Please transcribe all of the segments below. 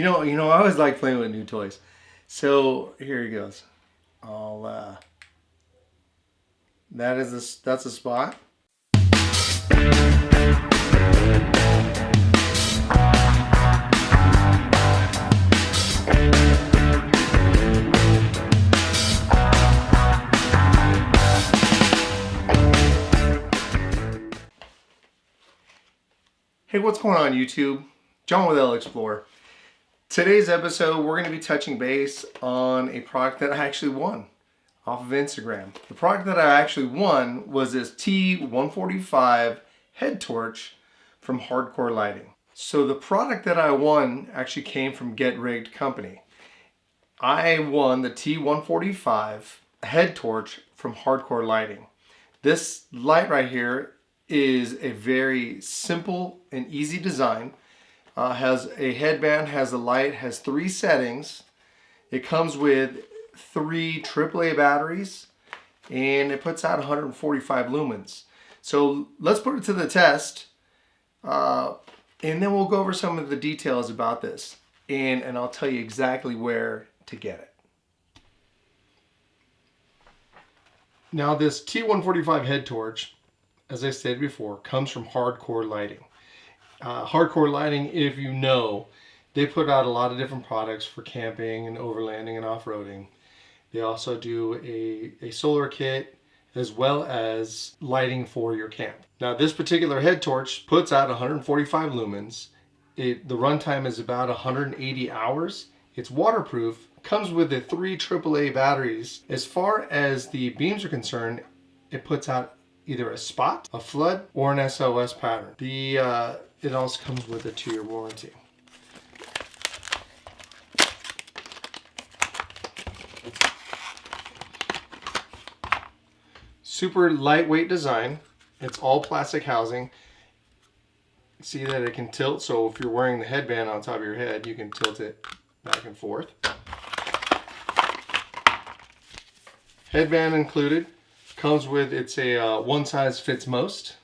I always like playing with new toys. So here he goes. I'll that's a spot. Hey, what's going on YouTube? John with LXPlore. Today's episode, we're going to be touching base on a product that I actually won off of Instagram. The product that I actually won was this T145 head torch from Hardkorr Lighting. So the product that I won actually came from Get Rigged Company. I won the T145 head torch from Hardkorr Lighting. This light right here is a very simple and easy design. Has a headband, has a light, has 3 settings. It comes with 3 AAA batteries, and it puts out 145 lumens. So let's put it to the test, and then we'll go over some of the details about this, and I'll tell you exactly where to get it. Now this T145 head torch, as I stated before, comes from Hardkorr Lighting. Hardkorr Lighting, if you know, they put out a lot of different products for camping and overlanding and off-roading. They also do a solar kit as well as lighting for your camp. Now this particular head torch puts out 145 lumens. The runtime is about 180 hours. It's waterproof, comes with the 3 AAA batteries. As far as the beams are concerned, it puts out either a spot, a flood, or an SOS pattern. It also comes with a 2-year warranty. Super lightweight design. It's all plastic housing. See that it can tilt, so if you're wearing the headband on top of your head, you can tilt it back and forth. Headband included. Comes with, it's a one size fits most.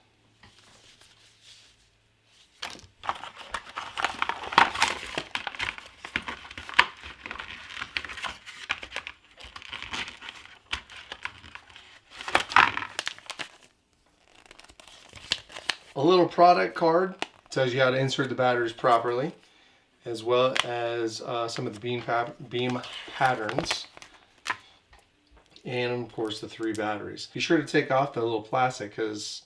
A little product card tells you how to insert the batteries properly, as well as some of the beam patterns. And of course the 3 batteries. Be sure to take off the little plastic, because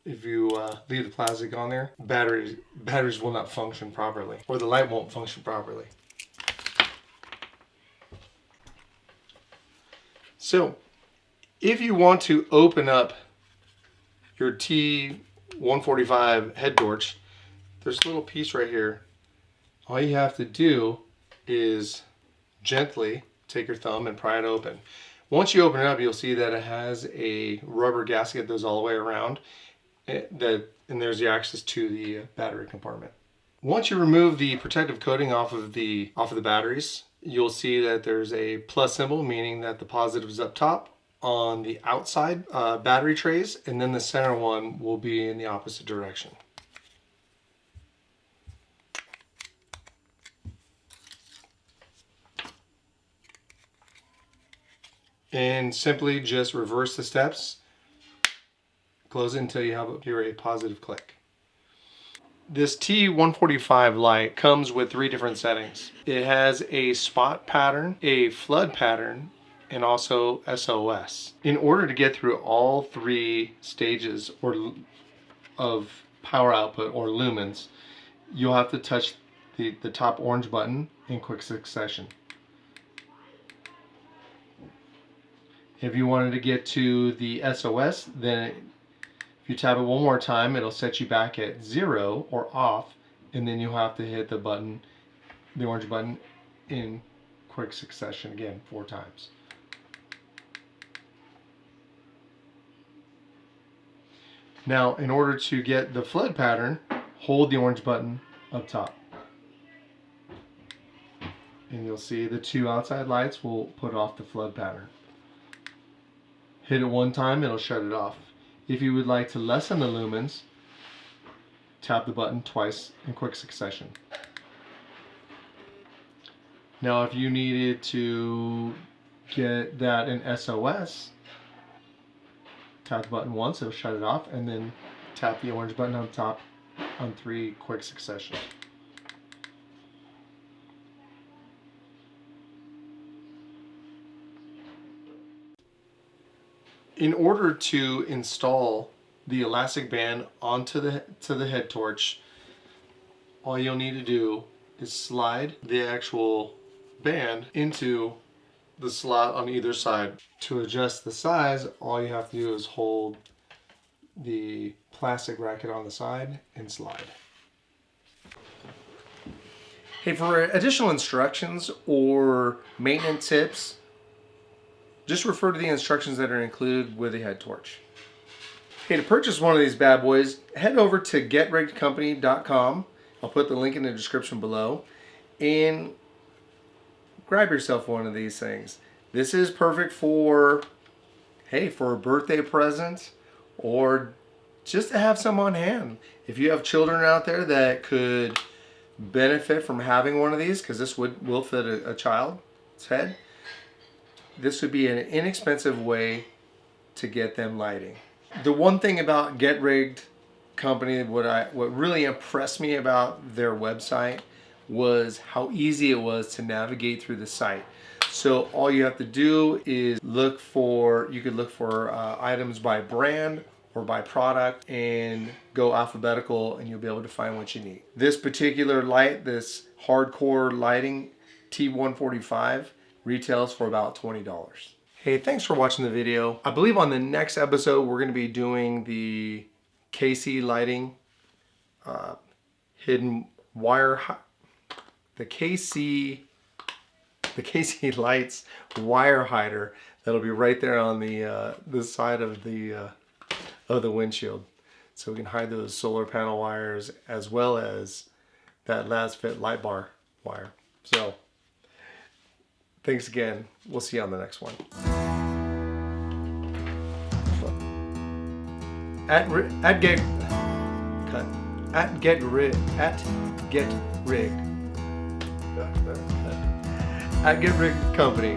if you leave the plastic on there, batteries will not function properly, or the light won't function properly. So if you want to open up your T145 head torch, there's a little piece right here. All you have to do is gently take your thumb and pry it open. Once you open it up, you'll see that it has a rubber gasket that goes all the way around, and there's the access to the battery compartment. Once you remove the protective coating off of the batteries, you'll see that there's a plus symbol, meaning that the positive is up top on the outside battery trays, and then the center one will be in the opposite direction. And simply just reverse the steps, close it until you hear a positive click. This T145 light comes with 3 different settings. It has a spot pattern, a flood pattern, and also SOS. In order to get through all 3 stages of power output or lumens, you'll have to touch the top orange button in quick succession. If you wanted to get to the SOS, then if you tap it one more time, it'll set you back at 0 or off, and then you'll have to hit the button, the orange button, in quick succession again 4 times. Now, in order to get the flood pattern, hold the orange button up top. And you'll see the 2 outside lights will put off the flood pattern. Hit it one time, it'll shut it off. If you would like to lessen the lumens, tap the button twice in quick succession. Now if you needed to get that in SOS, tap the button once, it'll shut it off, and then tap the orange button on top on 3 quick successions. In order to install the elastic band onto the head torch, all you'll need to do is slide the actual band into the slot on either side. To adjust the size, all you have to do is hold the plastic bracket on the side and slide. Hey, for additional instructions or maintenance tips, just refer to the instructions that are included with the head torch. Hey, to purchase one of these bad boys, head over to getriggedcompany.com. I'll put the link in the description below, and grab yourself one of these things. This is perfect for, hey, for a birthday present or just to have some on hand. If you have children out there that could benefit from having one of these, because this will fit a child's head, this would be an inexpensive way to get them lighting. The one thing about Get Rigged Company, what really impressed me about their website was how easy it was to navigate through the site. So all you have to do is look for items by brand or by product and go alphabetical, and you'll be able to find what you need. This particular light, this Hardkorr lighting T145, retails for about $20. Hey, thanks for watching the video. I believe on the next episode we're going to be doing the KC lighting hidden wire, the KC lights wire hider that'll be right there on the side of the windshield, so we can hide those solar panel wires as well as that last fit light bar wire. So thanks again. We'll see you on the next one. At Get Rigged. At Get Rigged Company.